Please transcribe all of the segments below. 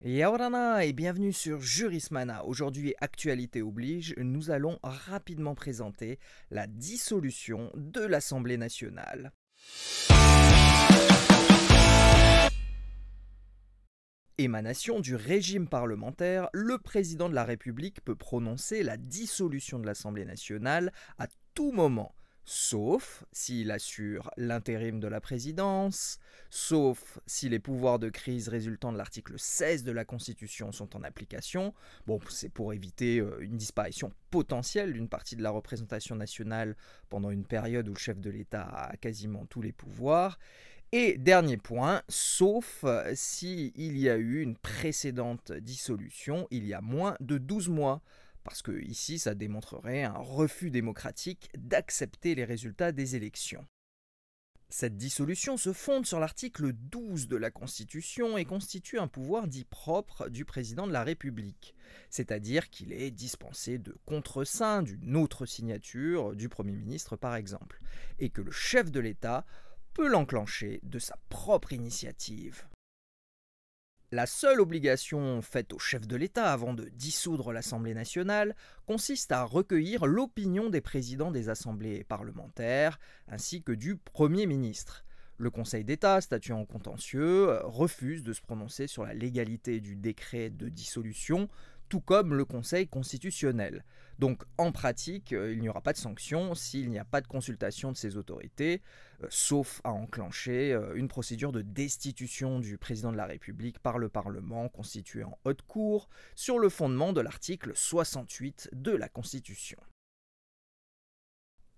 Yaorana et bienvenue sur Jurismana. Aujourd'hui, actualité oblige, nous allons rapidement présenter la dissolution de l'Assemblée nationale. Émanation du régime parlementaire, le président de la République peut prononcer la dissolution de l'Assemblée nationale à tout moment, sauf s'il assure l'intérim de la présidence, sauf si les pouvoirs de crise résultant de l'article 16 de la Constitution sont en application. Bon, c'est pour éviter une disparition potentielle d'une partie de la représentation nationale pendant une période où le chef de l'État a quasiment tous les pouvoirs. Et dernier point, sauf s'il y a eu une précédente dissolution il y a moins de 12 mois, parce que ici ça démontrerait un refus démocratique d'accepter les résultats des élections. Cette dissolution se fonde sur l'article 12 de la Constitution et constitue un pouvoir dit propre du président de la République, c'est-à-dire qu'il est dispensé de contreseing d'une autre signature du Premier ministre par exemple, et que le chef de l'État peut l'enclencher de sa propre initiative. La seule obligation faite au chef de l'État avant de dissoudre l'Assemblée nationale consiste à recueillir l'opinion des présidents des assemblées parlementaires ainsi que du Premier ministre. Le Conseil d'État, statuant en contentieux, refuse de se prononcer sur la légalité du décret de dissolution, tout comme le Conseil constitutionnel. Donc en pratique, il n'y aura pas de sanction s'il n'y a pas de consultation de ces autorités, sauf à enclencher une procédure de destitution du président de la République par le Parlement constitué en haute cour sur le fondement de l'article 68 de la Constitution.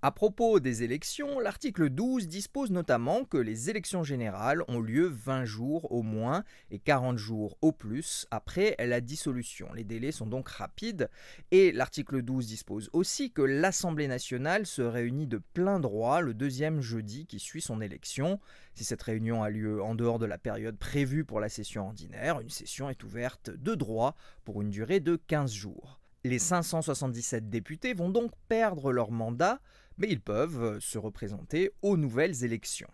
À propos des élections, l'article 12 dispose notamment que les élections générales ont lieu 20 jours au moins et 40 jours au plus après la dissolution. Les délais sont donc rapides et l'article 12 dispose aussi que l'Assemblée nationale se réunit de plein droit le deuxième jeudi qui suit son élection. Si cette réunion a lieu en dehors de la période prévue pour la session ordinaire, une session est ouverte de droit pour une durée de 15 jours. Les 577 députés vont donc perdre leur mandat, mais ils peuvent se représenter aux nouvelles élections.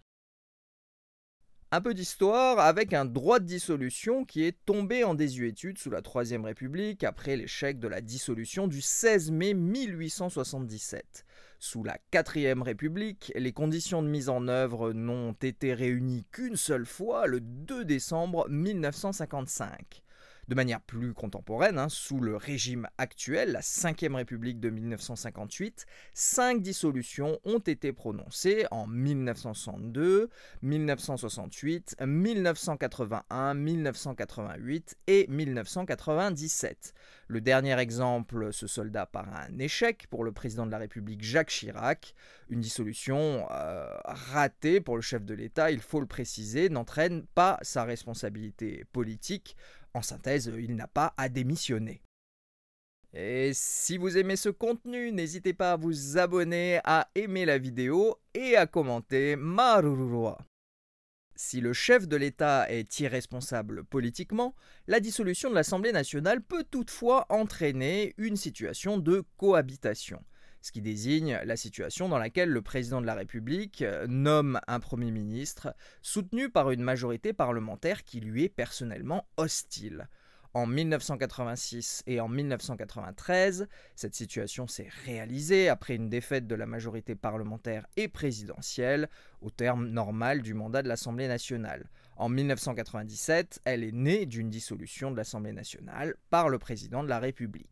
Un peu d'histoire avec un droit de dissolution qui est tombé en désuétude sous la Troisième République après l'échec de la dissolution du 16 mai 1877. Sous la Quatrième République, les conditions de mise en œuvre n'ont été réunies qu'une seule fois, le 2 décembre 1955. De manière plus contemporaine, sous le régime actuel, la 5e République de 1958, 5 dissolutions ont été prononcées en 1962, 1968, 1981, 1988 et 1997. Le dernier exemple se solda par un échec pour le président de la République Jacques Chirac. Une dissolution ratée pour le chef de l'État, il faut le préciser, n'entraîne pas sa responsabilité politique. En synthèse, il n'a pas à démissionner. Et si vous aimez ce contenu, n'hésitez pas à vous abonner, à aimer la vidéo et à commenter Marurua. Si le chef de l'État est irresponsable politiquement, la dissolution de l'Assemblée nationale peut toutefois entraîner une situation de cohabitation, ce qui désigne la situation dans laquelle le président de la République nomme un Premier ministre soutenu par une majorité parlementaire qui lui est personnellement hostile. En 1986 et en 1993, cette situation s'est réalisée après une défaite de la majorité parlementaire et présidentielle au terme normal du mandat de l'Assemblée nationale. En 1997, elle est née d'une dissolution de l'Assemblée nationale par le président de la République.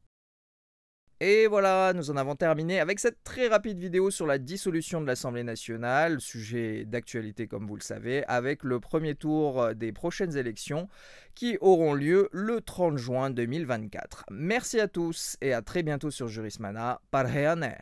Et voilà, nous en avons terminé avec cette très rapide vidéo sur la dissolution de l'Assemblée nationale, sujet d'actualité comme vous le savez, avec le premier tour des prochaines élections qui auront lieu le 30 juin 2024. Merci à tous et à très bientôt sur Jurismana. Parheane.